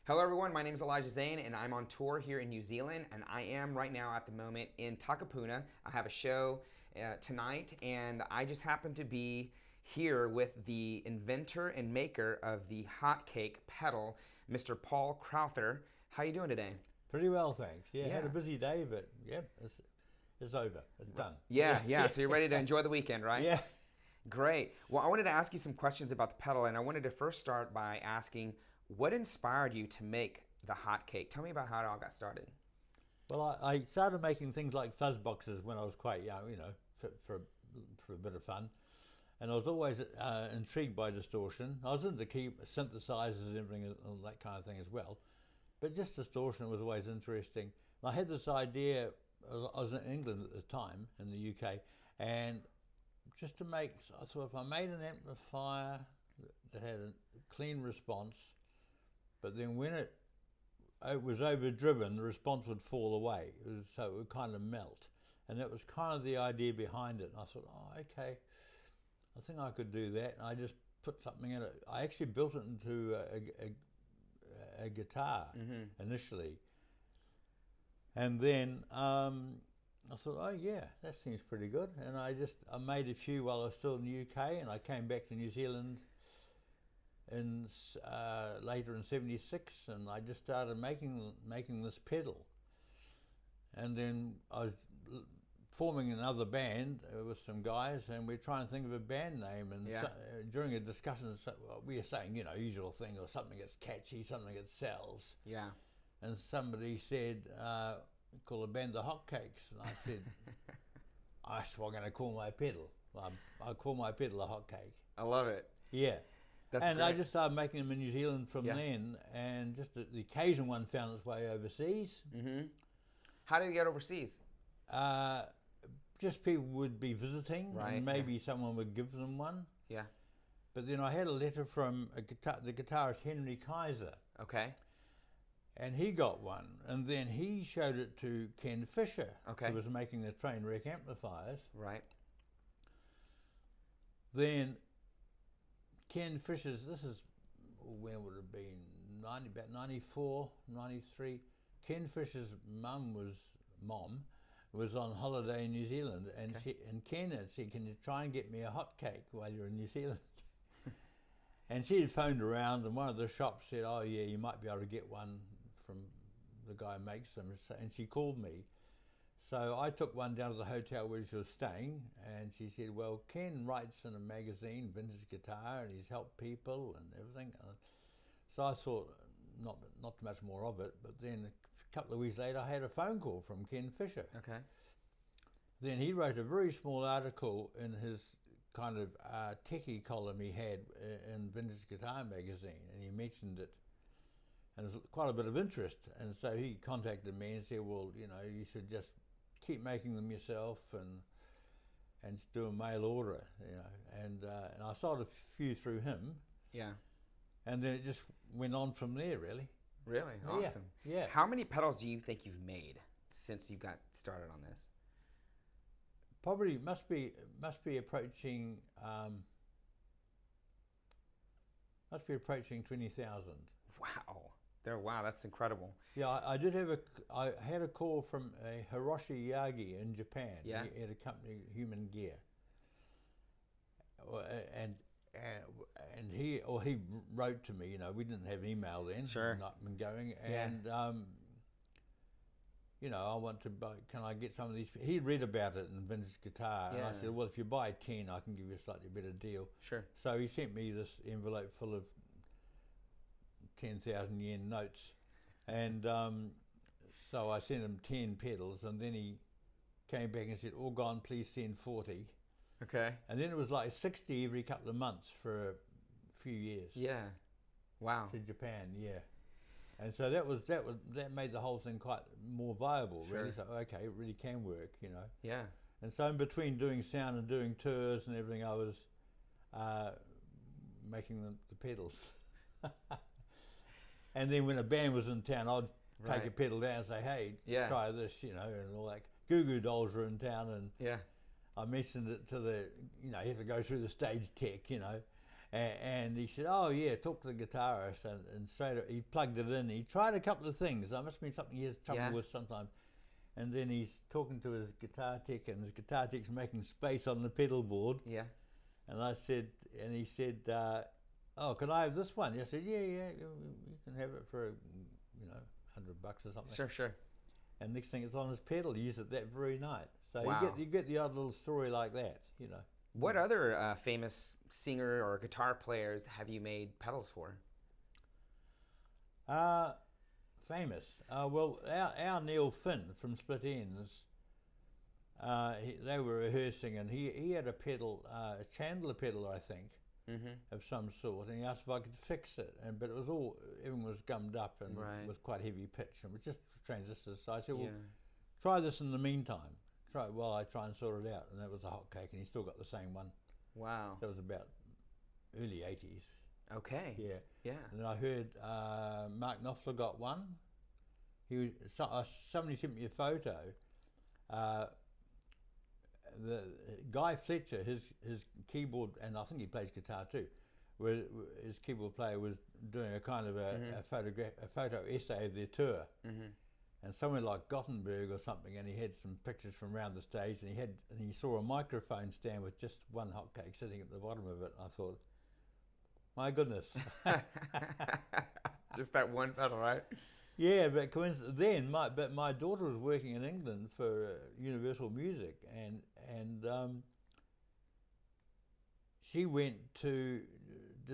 Hello everyone, my name is Elijah Zane and I'm on tour here in New Zealand, and I am right now at the moment in Takapuna. I have a show tonight, and I just happen to be here with the inventor and maker of the hotcake pedal, Mr. Paul Crowther. How you doing today? Pretty well, thanks. Yeah, had a Yeah. busy day, but yeah, it's over. It's done. Yeah. So you're ready to enjoy the weekend, right? Yeah. Great. Well, I wanted to ask you some questions about the pedal, and I wanted to first start by asking what inspired you to make the hot cake? Tell me about how it all got started. Well, I started making things like fuzz boxes when I was quite young, for a bit of fun. And I was always intrigued by distortion. I was into key synthesizers and everything, and that kind of thing as well. But just distortion was always interesting. And I had this idea, I was in England at the time, in the UK, and just to make, I thought if I made an amplifier that had a clean response, but then when it was overdriven, the response would fall away. So it would kind of melt. And that was kind of the idea behind it. And I thought, oh, okay, I think I could do that. And I just put something in it. I actually built it into a guitar initially. And then I thought, oh yeah, that seems pretty good. And I made a few while I was still in the UK, and I came back to New Zealand in later in '76, and I just started making this pedal. And then I was forming another band with some guys, and we're trying to think of a band name. And during a discussion, we were saying, usual thing, or something that's catchy, something that sells. Yeah. And somebody said, call the band the Hotcakes, and I said, that's what I'm going to call my pedal. I call my pedal a hotcake. I love it. Yeah. That's and great. I just started making them in New Zealand from then, and just the occasion one found its way overseas. How did you get overseas? Just people would be visiting, Right, and maybe someone would give them one. Yeah. But then I had a letter from the guitarist Henry Kaiser, Okay. and he got one, and then he showed it to Ken Fisher, Okay. who was making the train wreck amplifiers. Right. Then Ken Fisher's, this is, when would it have been, about 94, 93. Ken Fisher's mum was on holiday in New Zealand, and and Ken had said, can you try and get me a hot cake while you're in New Zealand? And she had phoned around, and one of the shops said, oh yeah, you might be able to get one from the guy who makes them. And she called me. So I took one down to the hotel where she was staying, and she said, well, Ken writes in a magazine, Vintage Guitar, and he's helped people and everything. So I thought not much more of it, but then a couple of weeks later I had a phone call from Ken Fisher. Okay. Then he wrote a very small article in his kind of techie column he had in Vintage Guitar magazine, and he mentioned it. And there was quite a bit of interest, and so he contacted me and said, well, you should just keep making them yourself and do a mail order, and I sold a few through him. Yeah. And then it just went on from there, really. Really? Awesome. Yeah. How many pedals do you think you've made since you got started on this? Probably must be approaching 20,000. Wow. Wow, that's incredible. Yeah, I had a call from a Hiroshi Yagi in Japan. Yeah. He had a company, Human Gear, and he wrote to me. We didn't have email then. Sure. Not been going, and I want to buy. Can I get some of these? He read about it in Vintage Guitar, and I said, well, if you buy 10, I can give you a slightly better deal. Sure. So he sent me this envelope full of 10,000 yen notes, and so I sent him 10 pedals, and then he came back and said, all gone, please send 40. Okay. And then it was like 60 every couple of months for a few years. Yeah. Wow. To Japan, yeah. And so that made the whole thing quite more viable, really. So okay, it really can work, Yeah. And so in between doing sound and doing tours and everything, I was making the pedals. And then when a band was in town, I'd take a pedal down and say, hey, try this, and all that. Goo Goo Dolls were in town, and I mentioned it to you have to go through the stage tech, And he said, "Oh yeah, talk to the guitarist," and straight he plugged it in. He tried a couple of things. There must have been something he has trouble with sometimes. And then he's talking to his guitar tech, and his guitar tech's making space on the pedal board. Yeah. And I said, and he said, "Oh, can I have this one?" I said, "Yeah, you can have it for, $100 or something." Sure. And next thing, it's on his pedal. He used it that very night. So wow. you get the odd little story like that, What other famous singer or guitar players have you made pedals for? Famous. Well, our Neil Finn from Split Ends, they were rehearsing, and he had a pedal, a Chandler pedal, I think, of some sort, and he asked if I could fix it, but everything was gummed up and was quite heavy pitch, and it was just transistors. So I said, well, try this in the meantime. I try and sort it out, and that was a hot cake, and he still got the same one. Wow. That was about early 80s. Okay. Yeah. And then I heard Mark Knopfler got one. Somebody sent me a photo. The Guy Fletcher, his keyboard, and I think he plays guitar too. His keyboard player was doing a kind of a photo essay of their tour. And somewhere like Gothenburg or something, and he had some pictures from around the stage, and he saw a microphone stand with just one hotcake sitting at the bottom of it. And I thought, my goodness. Just that one pedal, right? Yeah, but but my daughter was working in England for Universal Music, and she did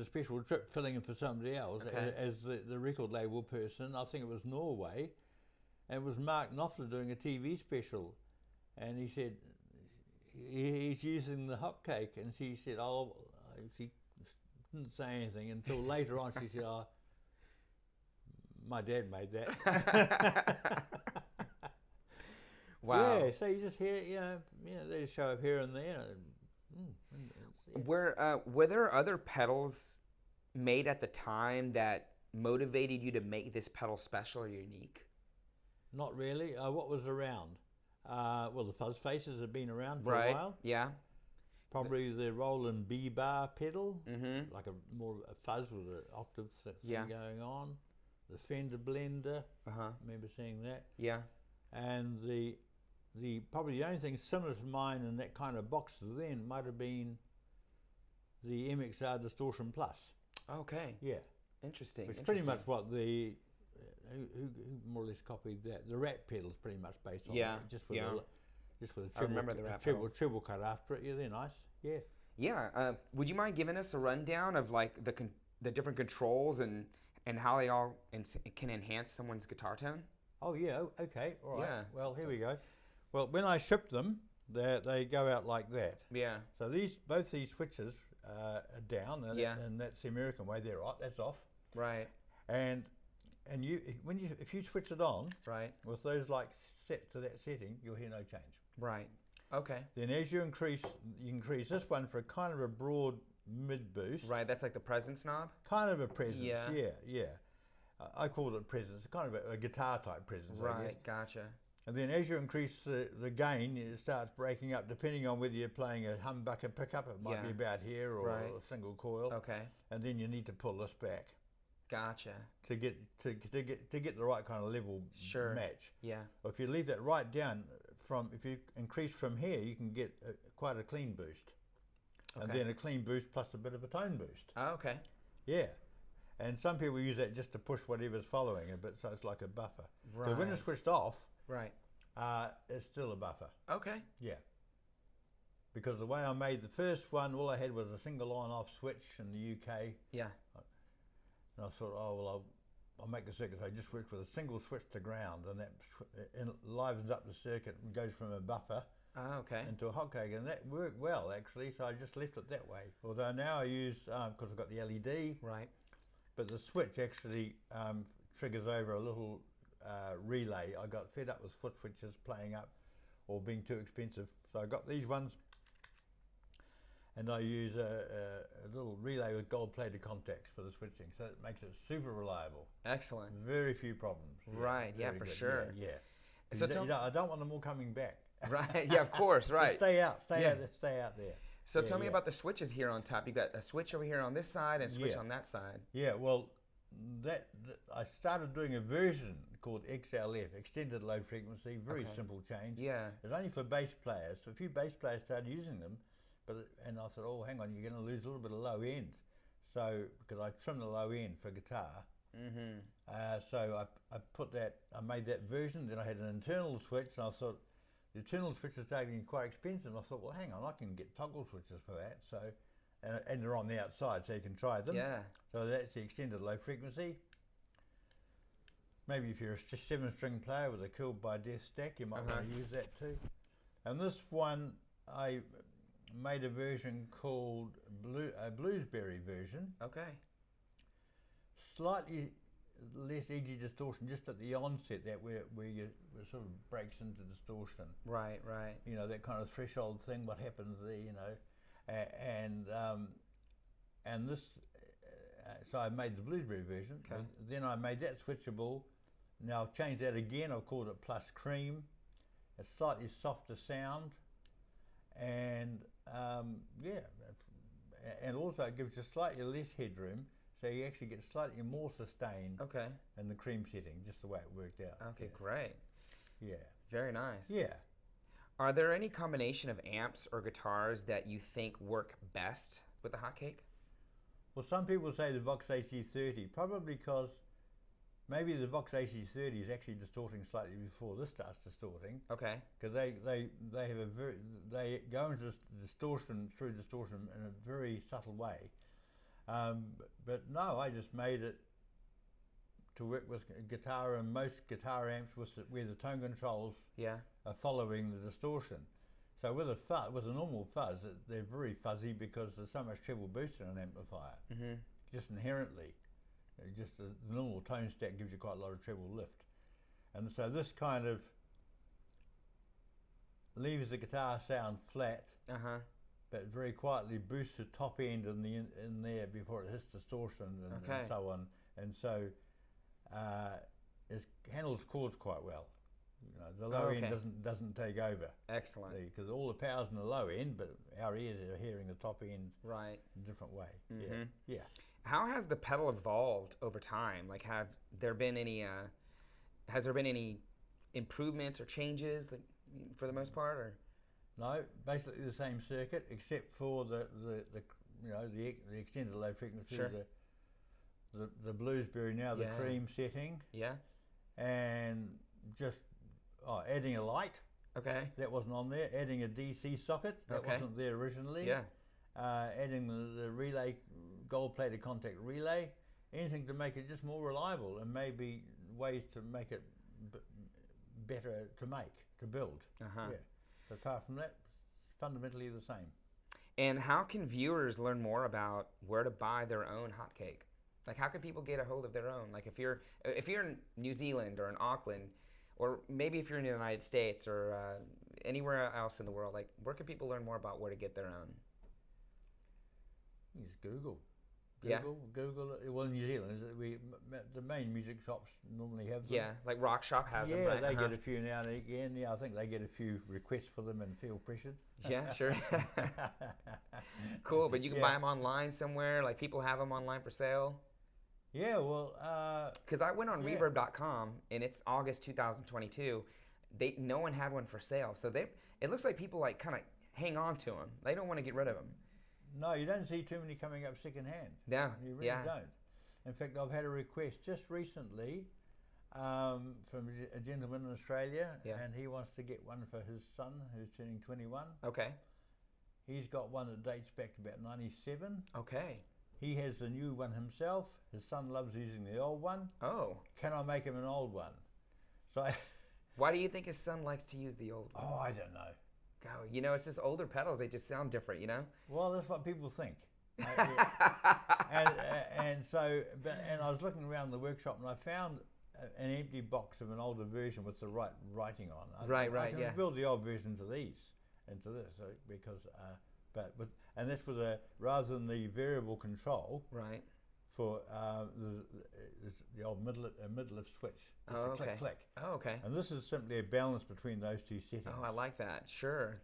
a special trip filling in for somebody else as the record label person. I think it was Norway. And it was Mark Knopfler doing a TV special, and he said he's using the hotcake, and she said, "Oh," she didn't say anything until later on. She said, "Oh, my dad made that." Wow. Yeah. So you just hear, they just show up here and there. Were there other pedals made at the time that motivated you to make this pedal special or unique? Not really. What was around? Well, the fuzz faces have been around for a while. Yeah. Probably the Roland B-bar pedal, like more a fuzz with an octave thing going on. The Fender Blender. I remember seeing that. Yeah. And the probably the only thing similar to mine in that kind of box then might have been the MXR Distortion Plus. Okay. Yeah. Interesting. It's pretty much what the who more or less copied that. The Rat pedal's pretty much based on that, just with a treble cut after it. Yeah, they're nice. Yeah. Yeah. Would you mind giving us a rundown of like the different controls and how they all can enhance someone's guitar tone? Oh yeah. Okay. All right. Yeah. Well, here we go. Well, when I ship them, they go out like that. Yeah. So both these switches are down, and that's the American way. They're right. That's off. Right. And if you switch it on, right, with those lights set to that setting, you'll hear no change. Right. Okay. Then as you increase this one for a kind of a broad mid boost. Right. That's like the presence knob. Kind of a presence. Yeah. I call it presence. Kind of a guitar type presence. Right. I guess. Gotcha. And then as you increase the gain, it starts breaking up depending on whether you're playing a humbucker pickup. It might be about here or a single coil. Okay. And then you need to pull this back. Gotcha. To get the right kind of level match. Yeah. Or if you leave that right down, if you increase from here, you can get quite a clean boost. Okay. And then a clean boost plus a bit of a tone boost. Oh, okay. Yeah. And some people use that just to push whatever's following it, but so it's like a buffer. Right. So when it's switched off, right, it's still a buffer. Okay. Yeah. Because the way I made the first one, all I had was a single on-off switch in the UK. Yeah. And I thought, oh, well, I'll make the circuit. So I just switch with a single switch to ground, and that livens up the circuit and goes from a buffer into a hotcake. And that worked well, actually, so I just left it that way. Although now I use, because I've got the LED, right, but the switch actually triggers over a little relay. I got fed up with foot switches playing up or being too expensive. So I got these ones, and I use a little relay with gold-plated contacts for the switching, so it makes it super reliable. Excellent. Very few problems. Right, yeah, for sure. Yeah. So I don't want them all coming back. Right, yeah, of course, right. So stay out there. So Yeah, tell me yeah. about the switches here on top. You got a switch over here on this side and a switch Yeah. on that side. Yeah, well, that I started doing a version called XLF, Extended Low Frequency, very Okay. simple change. Yeah. It's only for bass players. So a few bass players started using them, and I thought, oh, hang on, you're going to lose a little bit of low end. So, because I trimmed the low end for guitar. So I made that version, then I had an internal switch, and I thought, the internal switches started getting quite expensive, and I thought, well, hang on, I can get toggle switches for that. So, and they're on the outside, so you can try them. Yeah. So that's the extended low frequency. Maybe if you're a 7-string player with a Killed by Death stack, you might want to use that too. And this one, I made a version called a Bluesberry version. Okay. Slightly less edgy distortion just at the onset, that where you sort of breaks into distortion. Right, right. You know, that kind of threshold thing, what happens there, you know. And this, so I made the Bluesberry version. Okay. Then I made that switchable. Now I've changed that again, I've called it Plus Cream. A slightly softer sound. And yeah, and also it gives you slightly less headroom, so you actually get slightly more sustain Okay. in the cream setting, just the way it worked out. Okay, great. Yeah. Very nice. Yeah. Are there any combination of amps or guitars that you think work best with the Hotcake? Well, some people say the Vox AC30, probably because maybe the Vox AC30 is actually distorting slightly before this starts distorting. Okay. Because they have they go into distortion through distortion in a very subtle way. But no, I just made it to work with guitar, and most guitar amps where the tone controls are following the distortion. So with a normal fuzz, they're very fuzzy because there's so much treble boost in an amplifier, just inherently. Just the normal tone stack gives you quite a lot of treble lift, and so this kind of leaves the guitar sound flat, but very quietly boosts the top end in there before it hits distortion and so on, and so it handles chords quite well. You know, the low end doesn't take over. Excellent. Because all the power's in the low end, but our ears are hearing the top end right in a different way. Yeah. How has the pedal evolved over time? Like, has there been any improvements or changes, like, for the most part, or? No, basically the same circuit, except for the extended low frequency, the Bluesberry now, the cream setting. Yeah. And just adding a light. Okay. That wasn't on there. Adding a DC socket. That wasn't there originally. Yeah. Adding the relay, gold-plated contact relay. Anything to make it just more reliable, and maybe ways to make it better to build. Yeah. But apart from that, it's fundamentally the same. And how can viewers learn more about where to buy their own Hotcake? Like, how can people get a hold of their own? Like, if you're in New Zealand or in Auckland, or maybe if you're in the United States or anywhere else in the world, like, where can people learn more about where to get their own? You just Google. Google. Well, in New Zealand, the main music shops normally have them. Yeah, like Rock Shop has them, right? Yeah, they get a few now and again. Yeah, I think they get a few requests for them and feel pressured. Yeah, sure. Cool, but you can buy them online somewhere? Like, people have them online for sale? Yeah, well... Because I went on Reverb.com, and it's August 2022. No one had one for sale. So it looks like people, like, kind of hang on to them. They don't want to get rid of them. No, you don't see too many coming up secondhand. No, you really don't. In fact, I've had a request just recently from a gentleman in Australia, and he wants to get one for his son who's turning 21. Okay. He's got one that dates back to about 97. Okay. He has the new one himself. His son loves using the old one. Oh. Can I make him an old one? So. Why do you think his son likes to use the old one? Oh, I don't know. Oh, you know, it's just older pedals. They just sound different, you know? Well, that's what people think. And I was looking around the workshop and I found an empty box of an older version with the right writing on. I can build the old version into this, because and that's with rather than the variable control. Right. For the old mid-lift switch. Just a click, click. Oh, okay. And this is simply a balance between those two settings. Oh, I like that. Sure.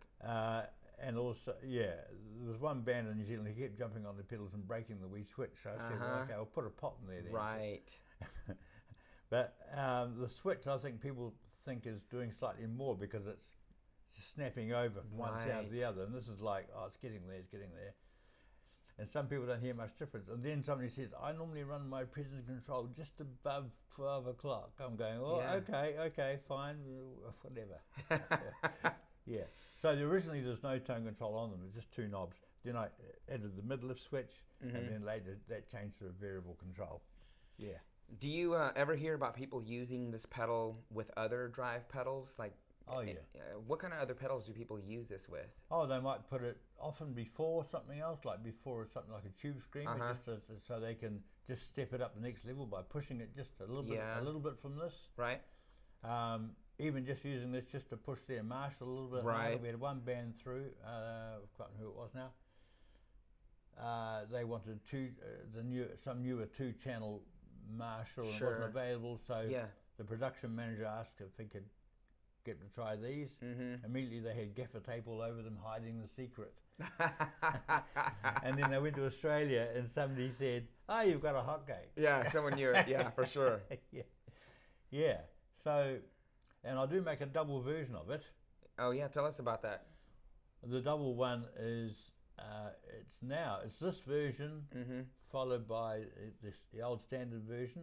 And also, yeah, there was one band in New Zealand who kept jumping on the pedals and breaking the wee switch. So I said, well, okay, I'll put a pot in there then. Right. But the switch, I think people think is doing slightly more because it's snapping over from one sound to the other. And this is like, oh, it's getting there, it's getting there. And some people don't hear much difference. And then somebody says, I normally run my presence control just above 12 o'clock. I'm going, oh, okay, fine, whatever. Yeah. So originally there's no tone control on them, it's just two knobs. Then I added the mid-lift switch, and then later that changed to a variable control. Yeah. Do you ever hear about people using this pedal with other drive pedals? Like, oh yeah. What kind of other pedals do people use this with? Oh, they might put it often before something else, like before something like a tube screamer, just so they can just step it up the next level by pushing it just a little bit from this. Right. Even just using this just to push their Marshall a little bit harder. We had one band through, I've forgotten who it was now. They wanted some newer 2-channel Marshall, and it wasn't available, so the production manager asked if he could get to try these. Immediately they had gaffer tape all over them hiding the secret. And then they went to Australia and somebody said, oh, you've got a hotgate. Yeah, someone knew it, yeah, for sure. Yeah, so, and I do make a double version of it. Oh yeah, tell us about that. The double one is, it's this version followed by the old standard version.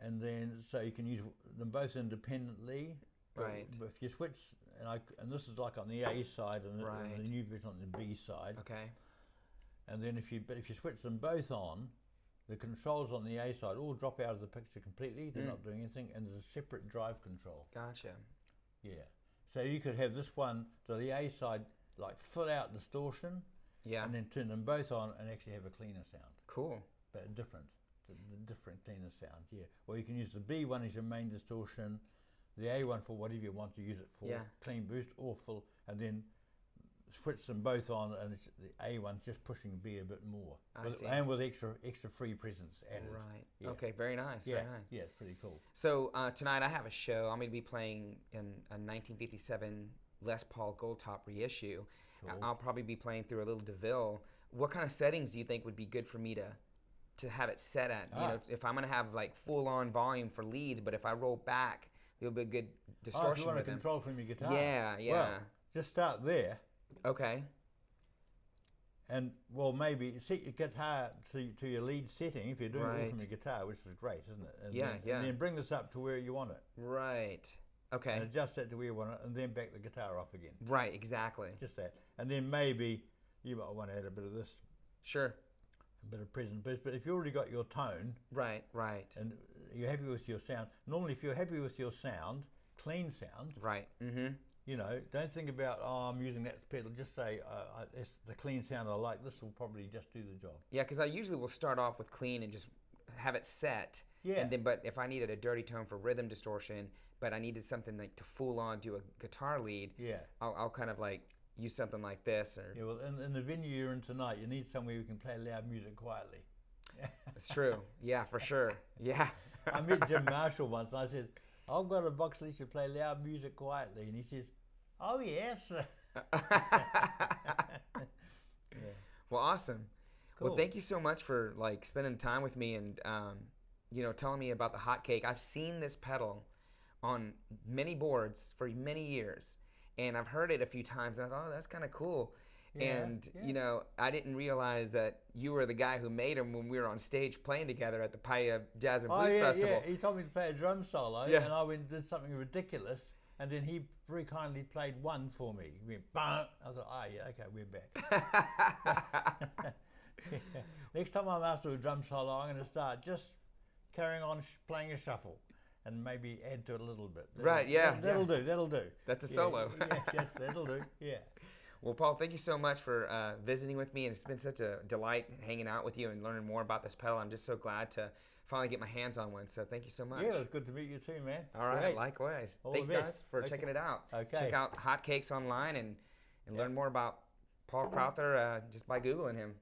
And then, so you can use them both independently. Right. But if you switch, and this is like on the A side, and the new version on the B side. Okay. And then if you switch them both on, the controls on the A side all drop out of the picture completely. They're not doing anything, and there's a separate drive control. Gotcha. Yeah. So you could have this one, so the A side, like full out distortion. Yeah. And then turn them both on and actually have a cleaner sound. Cool. But different. The different cleaner sound, yeah. Or you can use the B one as your main distortion, the A one for whatever you want to use it for, clean boost or full, and then switch them both on, and the A one's just pushing B a bit more, and with extra free presence added. Right. Yeah. Okay. Very nice. Yeah. Very nice. Yeah, it's pretty cool. So tonight I have a show. I'm going to be playing in a 1957 Les Paul Gold Top reissue. Cool. I'll probably be playing through a little DeVille. What kind of settings do you think would be good for me to have it set at? You know, if I'm going to have like full-on volume for leads, but if I roll back, there'll be a good distortion. If you want to control from your guitar. Yeah, yeah. Well, just start there. Okay. And, well, maybe set your guitar to your lead setting if you're doing it all from your guitar, which is great, isn't it? And and then bring this up to where you want it. Right. Okay. And adjust that to where you want it, and then back the guitar off again. Right, exactly. Just that. And then maybe you might want to add a bit of this. Sure. A bit of present boost, but if you already got your tone, right, and you're happy with your sound. Normally, if you're happy with your sound, clean sound, right, you know, don't think about I'm using that pedal. Just say it's the clean sound I like. This will probably just do the job. Yeah, because I usually will start off with clean and just have it set. Yeah. And then, but if I needed a dirty tone for rhythm distortion, but I needed something like to full on do a guitar lead, I'll kind of like use something like this. Or yeah, well, in the venue you're in tonight, you need somewhere you can play loud music quietly. It's true. Yeah, for sure. Yeah. I met Jim Marshall once, and I said, I've got a box that lets you play loud music quietly. And he says, oh, yes. Well, awesome. Cool. Well, thank you so much for like spending time with me and, you know, telling me about the hot cake. I've seen this pedal on many boards for many years. And I've heard it a few times, and I thought, oh, that's kind of cool. Yeah, you know, I didn't realize that you were the guy who made them when we were on stage playing together at the Paia Jazz and Blues Festival. Yeah, he told me to play a drum solo, and I went and did something ridiculous, and then he very kindly played one for me. He went, bang! I thought, oh, yeah, okay, we're back. Next time I'm asked to do a drum solo, I'm going to start just carrying on playing a shuffle. And maybe add to it a little bit. That'll do. That's a solo. Yes, that'll do. Yeah. Well, Paul, thank you so much for visiting with me, and it's been such a delight hanging out with you and learning more about this pedal. I'm just so glad to finally get my hands on one. So thank you so much. Yeah, it was good to meet you too, man. All right, great. Likewise. Thanks, guys, for checking it out. Okay. Check out Hotcakes online and learn more about Paul Crowther just by Googling him.